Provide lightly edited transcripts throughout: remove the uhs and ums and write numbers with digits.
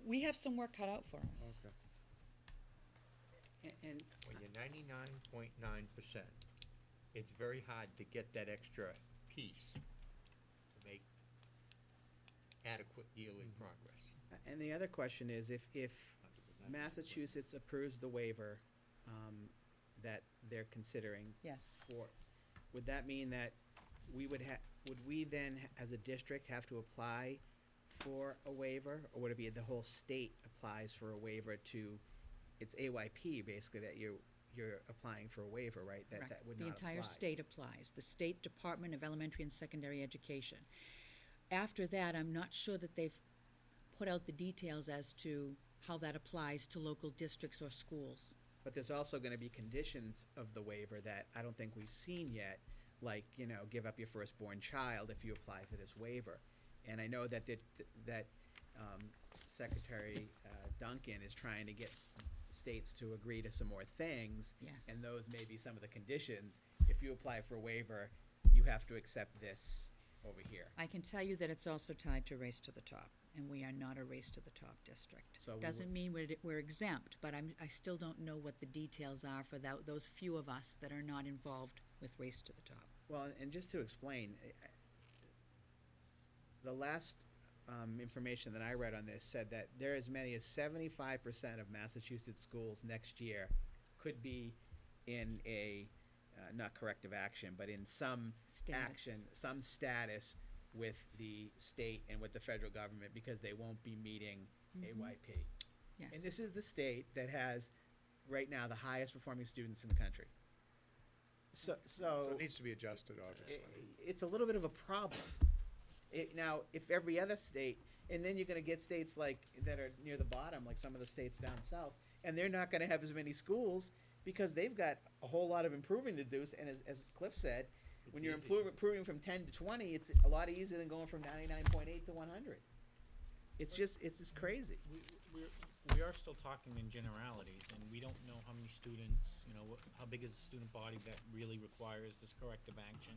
we have some work cut out for us. Okay. And When you're 99.9%, it's very hard to get that extra piece to make adequate yearly progress. And the other question is, if Massachusetts approves the waiver that they're considering Yes. for, would that mean that we would would we then, as a district, have to apply for a waiver? Or would it be the whole state applies for a waiver to, it's AYP basically that you're applying for a waiver, right? That Correct. would The not entire apply. state applies, the State Department of Elementary and Secondary Education. After that, I'm not sure that they've put out the details as to how that applies to local districts or schools. But there's also gonna be conditions of the waiver that I don't think we've seen yet, like, give up your firstborn child if you apply for this waiver. And I know that Secretary Duncan is trying to get states to agree to some more things. Yes. And those may be some of the conditions. If you apply for a waiver, you have to accept this over here. I can tell you that it's also tied to Race to the Top, and we are not a Race to the Top district. So we Doesn't mean we're exempt, but I still don't know what the details are for those few of us that are not involved with Race to the Top. Well, and just to explain, the last information that I read on this said that there as many as 75% of Massachusetts schools next year could be in a, not corrective action, but in some Status. action, some status with the state and with the federal government because they won't be meeting AYP. Yes. And this is the state that has, right now, the highest performing students in the country. So So it needs to be adjusted, obviously. it's a little bit of a problem. Now, if every other state, and then you're gonna get states like, that are near the bottom, like some of the states down south, and they're not gonna have as many schools because they've got a whole lot of improving to do, and as Cliff said, when you're It's easy. improving from 10 to 20, it's a lot easier than going from 99.8 to 100. It's just crazy. We are still talking in generalities, and we don't know how many students, how big is the student body that really requires this corrective action.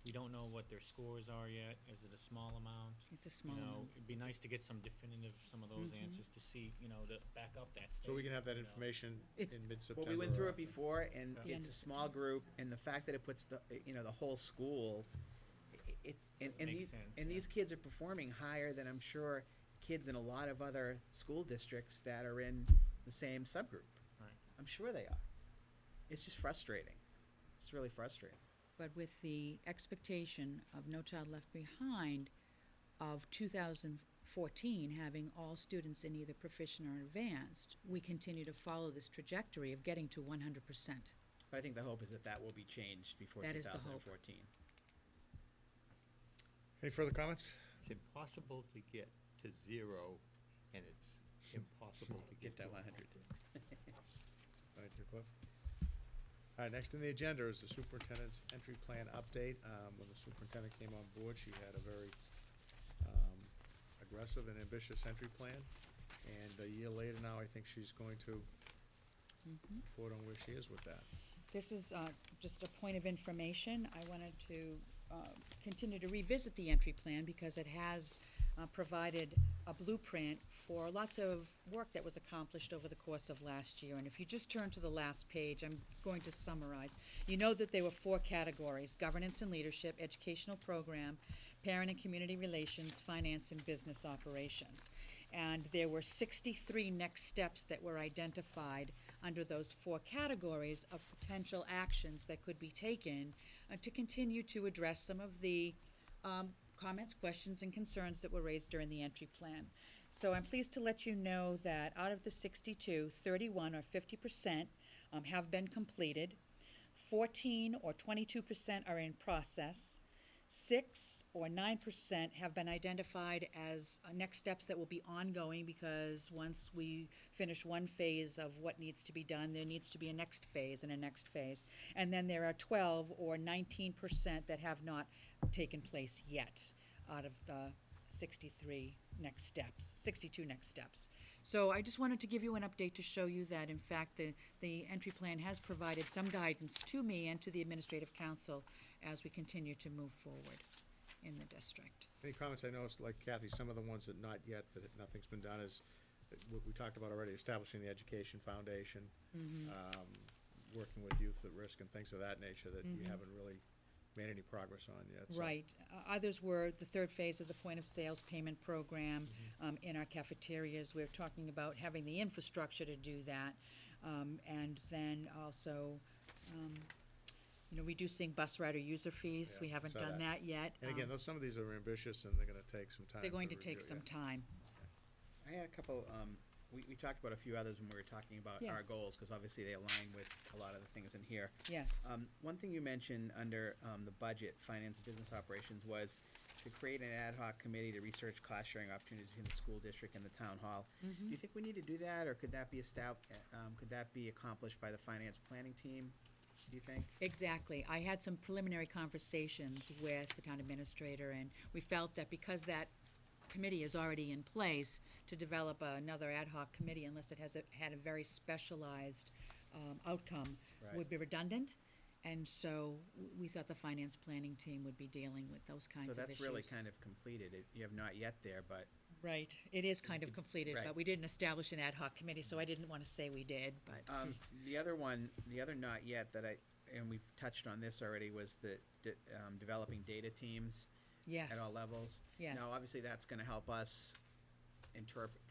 We don't know what their scores are yet. Is it a small amount? It's a small amount. It'd be nice to get some some of those answers to see, to back up that statement. So we can have that you know. information It's- in mid-September. Well, we went through or it before, and Yeah. it's a small group, and the fact that it puts the whole school, and Makes these sense, and yeah. these kids are performing higher than I'm sure kids in a lot of other school districts that are in the same subgroup. Right. I'm sure they are. It's just frustrating. It's really frustrating. But with the expectation of No Child Left Behind of 2014 having all students in either proficient or advanced, we continue to follow this trajectory of getting to 100%. But I think the hope is that will be changed before That is the hope. 2014. Any further comments? It's impossible to get to 0, and it's impossible to Get get to to 100. Thank you, Cliff. All right, next on the agenda is the superintendent's entry plan update. When the superintendent came on board, she had a very aggressive and ambitious entry plan. And a year later now, I think she's going to report on where she is with that. This is just a point of information. I wanted to continue to revisit the entry plan because it has provided a blueprint for lots of work that was accomplished over the course of last year. And if you just turn to the last page, I'm going to summarize. You know that there were 4 categories: governance and leadership, educational program, parent and community relations, finance and business operations. And there were 63 next steps that were identified under those 4 categories of potential actions that could be taken to continue to address some of the comments, questions, and concerns that were raised during the entry plan. So I'm pleased to let you know that out of the 62, 31 or 50% have been completed, 14 or 22% are in process, 6 or 9% have been identified as next steps that will be ongoing, because once we finish one phase of what needs to be done, there needs to be a next phase and a next phase. And then there are 12 or 19% that have not taken place yet out of the 62 next steps. So I just wanted to give you an update to show you that, in fact, the entry plan has provided some guidance to me and to the administrative council as we continue to move forward. in the district. Any comments? I noticed, like Kathy, some of the ones that not yet, that nothing's been done is, what we talked about already, establishing the education foundation, working with youth at risk and things of that nature that you haven't really made any progress on yet. So- Right. Others were the third phase of the point of sales payment program in our cafeterias. We're talking about having the infrastructure to do that. And then also, reducing bus rider user fees. We Yeah, haven't saw done that yet. And again, some of these are ambitious and they're gonna take some time. They're going to review, take some yeah. time. I had a couple, we talked about a few others when we were talking about our Yes. goals, because obviously they align with a lot of the things in here. Yes. One thing you mentioned under the budget, finance and business operations, was to create an ad hoc committee to research cost sharing opportunities between the school district and the town hall. Do you think we need to do that, or could that be accomplished by the finance planning team, do you think? Exactly. I had some preliminary conversations with the town administrator, and we felt that because that committee is already in place, to develop another ad hoc committee, unless it had a very specialized outcome, Right. would be redundant. And so we thought the finance planning team would be dealing with those kinds So of issues. that's really kind of completed. You have not yet there, but Right. It is kind of completed, Right. but we didn't establish an ad hoc committee, so I didn't want to say we did, but. the other one, the other not yet that and we've touched on this already, was the developing data teams Yes. at all levels. Yes. Now, obviously, that's gonna help us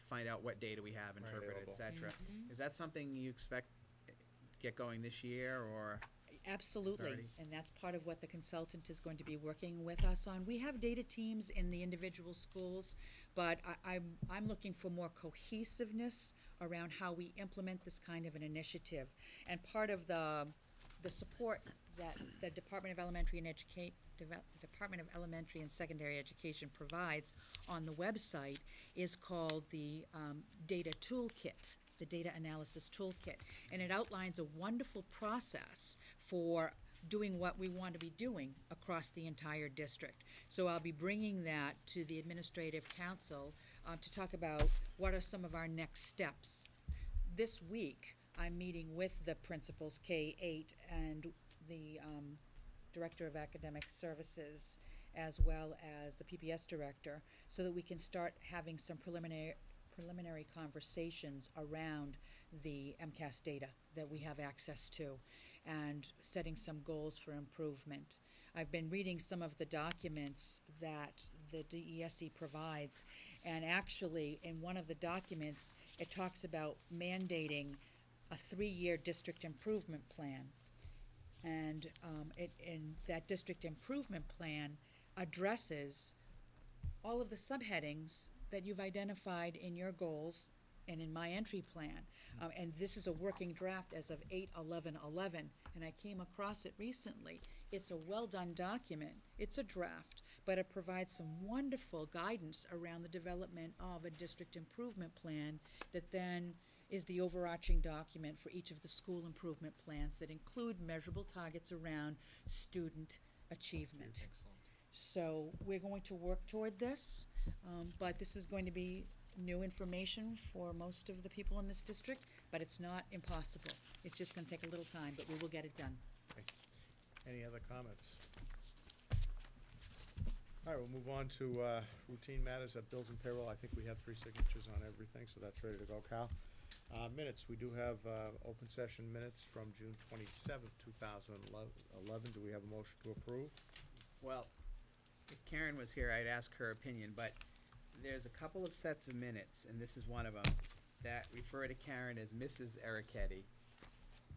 find out what data we have, interpret it, Available. et cetera. Mm-hmm. Is that something you expect to get going this year, or? Absolutely, Alrighty. and that's part of what the consultant is going to be working with us on. We have data teams in the individual schools, but I'm looking for more cohesiveness around how we implement this kind of an initiative. And part of the support that the Department of Elementary and Secondary Education provides on the website is called the Data Toolkit, the Data Analysis Toolkit. And it outlines a wonderful process for doing what we want to be doing across the entire district. So I'll be bringing that to the Administrative Council to talk about what are some of our next steps. This week, I'm meeting with the principals, K-8, and the Director of Academic Services, as well as the PPS Director, so that we can start having some preliminary conversations around the MCAS data that we have access to, and setting some goals for improvement. I've been reading some of the documents that the DESE provides, and actually, in one of the documents, it talks about mandating a 3-year district improvement plan. And that district improvement plan addresses all of the subheadings that you've identified in your goals and in my entry plan. And this is a working draft as of 8/11/11, and I came across it recently. It's a well-done document. It's a draft, but it provides some wonderful guidance around the development of a district improvement plan that then is the overarching document for each of the school improvement plans that include measurable targets around student achievement. Excellent. So we're going to work toward this, but this is going to be new information for most of the people in this district, but it's not impossible. It's just gonna take a little time, but we will get it done. Any other comments? All right, we'll move on to routine matters of bills and payroll. I think we have 3 signatures on everything, so that's ready to go. Cal? Minutes, we do have open session minutes from June 27th, 2011. Do we have a motion to approve? Well, if Karen was here, I'd ask her opinion, but there's a couple of sets of minutes, and this is one of them, that refer to Karen as Mrs. Ericetti,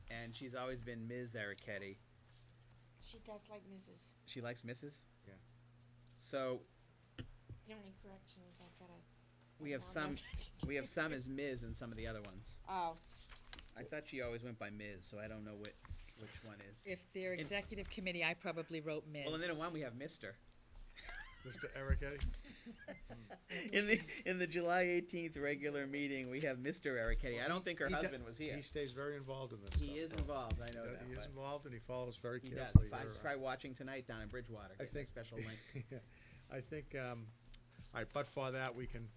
and she's always been Ms. Ericetti. She does like Mrs. She likes Mrs.? Yeah. So, The only correction is I've got a. we have some as Ms. and some of the other ones. Oh, I thought she always went by Ms., so I don't know which one is. If they're executive committee, I probably wrote Ms. Well, and then in one we have Mr. Mr. Eric Eddy? In the July 18th regular meeting, we have Mr. Ericetti. I don't think her He do- husband was here. He stays very involved in this stuff. He is though. involved, I know Yeah, that. He is but involved, and he follows very He does. carefully. He's probably watching tonight down in Bridgewater, I getting a think special link. I think, all right, but for that, we can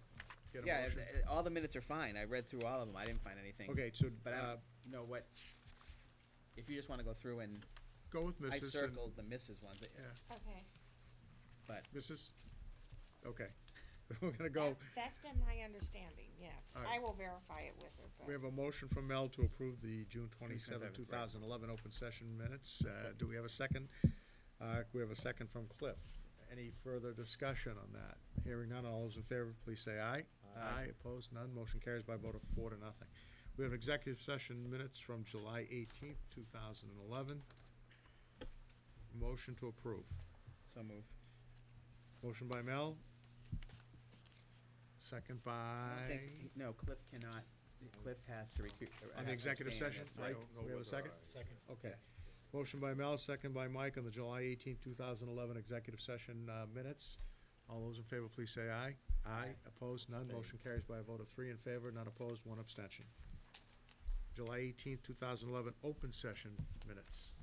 get a Yeah, motion. all the minutes are fine. I read through all of them. I didn't find anything. Okay, so, But I don't know what, if you just want to go through and, go with I Mrs. and- circled the Mrs. ones. Yeah. okay. but Mrs.? Okay, we're gonna go, That's been my understanding, yes. All right. I will verify it with her, we but have a motion from Mel to approve the June 27, 27th, right. 2011 open session minutes. Do we have a second? We have a second from Cliff. Any further discussion on that? Hearing none, all those in favor, please say aye. Aye. Opposed, none, motion carries by a vote of 4 to nothing. We have executive session minutes from July 18th, 2011. Motion to approve. so move. Motion by Mel. Second by, No, Cliff cannot, Cliff has to recuse. on the executive session, Mike, we have a second? Second. Okay. Motion by Mel, second by Mike on the July 18th, 2011 executive session minutes. All those in favor, please say aye. Aye. Opposed, none. Motion carries by a vote of 3 in favor, none opposed, 1 abstention. July 18th, 2011 open session minutes.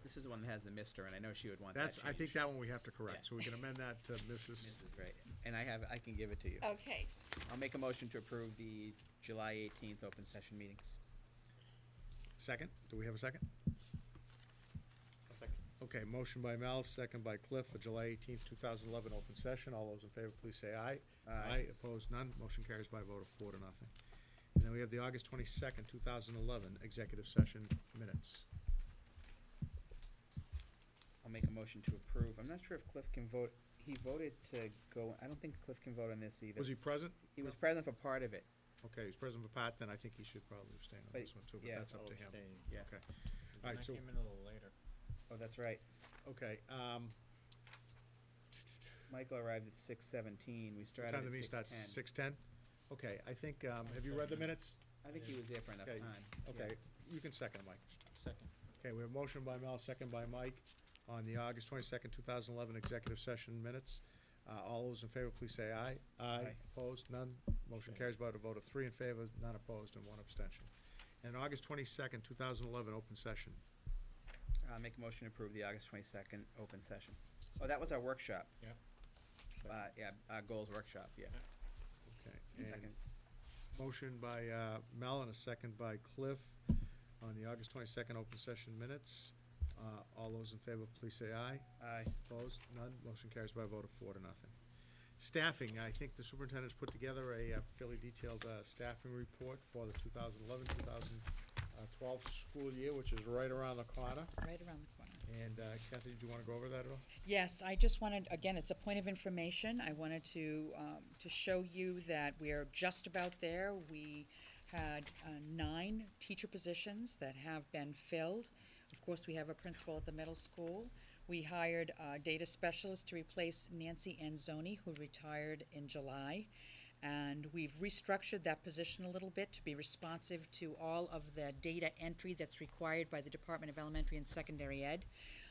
This is the one that has the mister, and I know she would want that That's, I think changed. that one we have to correct, Yeah. so we can amend that to Mrs. Mrs. Right, and I can give it to you. okay. I'll make a motion to approve the July 18th open session meetings. Second. Do we have a second? Okay, motion by Mel, second by Cliff for July 18th, 2011 open session. All those in favor, please say aye. Aye. Opposed, none. Motion carries by a vote of 4 to nothing. And then we have the August 22nd, 2011 executive session minutes. I'll make a motion to approve. I'm not sure if Cliff can vote. He voted to go, I don't think Cliff can vote on this either. Was he present? He was present for part of it. Okay, he's present for Pat, then I think he should probably abstain on But- this one too, but yeah, that's up to him. Yeah. Okay. And All right, I so, came in a little later. Oh, that's right. okay, Michael arrived at 6:17. We what started time at the meeting starts? 6:10. 6:10? Okay, I think, have you read the minutes? I think he was there for enough Okay, time. Okay, you can second, Mike. Second. Okay, we have a motion by Mel, second by Mike on the August 22nd, 2011 executive session minutes. All those in favor, please say aye. Aye. Opposed, none. Motion carries by a vote of 3 in favor, none opposed, and 1 abstention. And August 22nd, 2011 open session. I'll make a motion to approve the August 22nd open session. Oh, that was our workshop. Yeah. Yeah, our goals workshop, yeah. Okay. and Second. Motion by Mel and a second by Cliff on the August 22nd open session minutes. All those in favor, please say aye. Aye. Opposed? None. Motion carries by a vote of 4 to nothing. Staffing, I think the superintendent's put together a fairly detailed staffing report for the 2011-2012 school year, which is right around the corner. Right around the corner. And Kathy, did you want to go over that at all? Yes, I just wanted, again, it's a point of information. I wanted to show you that we're just about there. We had 9 teacher positions that have been filled. Of course, we have a principal at the middle school. We hired a data specialist to replace Nancy Anzoni, who retired in July. And we've restructured that position a little bit to be responsive to all of the data entry that's required by the Department of Elementary and Secondary Ed.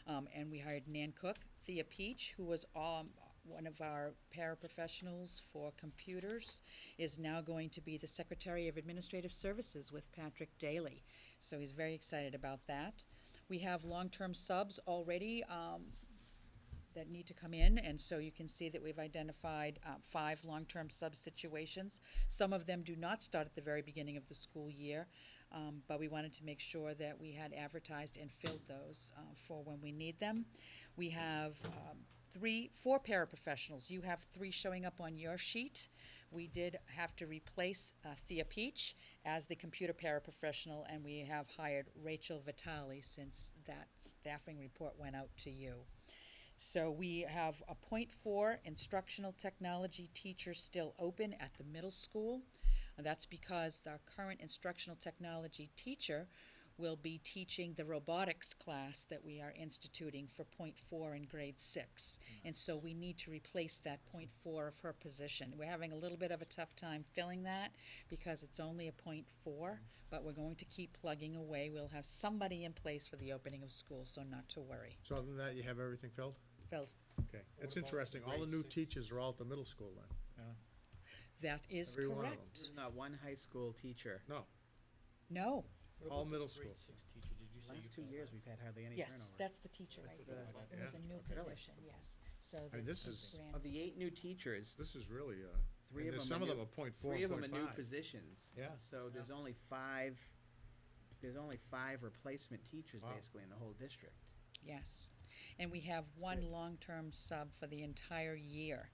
And we hired Nan Cook. Thea Peach, who was one of our paraprofessionals for computers, is now going to be the Secretary of Administrative Services with Patrick Daly. So he's very excited about that. We have long-term subs already that need to come in, and so you can see that we've identified 5 long-term sub situations. Some of them do not start at the very beginning of the school year, but we wanted to make sure that we had advertised and filled those for when we need them. We have 4 paraprofessionals. You have 3 showing up on your sheet. We did have to replace Thea Peach as the computer paraprofessional, and we have hired Rachel Vitale since that staffing report went out to you. So we have a .4 instructional technology teacher still open at the middle school. And that's because our current instructional technology teacher will be teaching the robotics class that we are instituting for .4 in grade 6. And so we need to replace that .4 of her position. We're having a little bit of a tough time filling that because it's only a .4, but we're going to keep plugging away. We'll have somebody in place for the opening of school, so not to worry. So other than that, you have everything filled? Filled. Okay. It's about interesting. All the grade new 6? teachers are all at the middle school then? That is Every one of correct. them. There's not one high school teacher. No. No. All middle school. Grade 6 teacher, did you say Last you 2 filled years, that? we've had hardly any Yes, turnover. that's the teacher right That's there. the- It was a new Really? position, yes. So mean, this this is is- brand Of the 8 new teachers, This is really, 3 and of there's them some are of them new. are .4, 3 of them are new 0.5. positions. Yeah. So there's only 5 replacement teachers Wow. basically in the whole district. Yes. and we have one great. long-term sub for the entire year.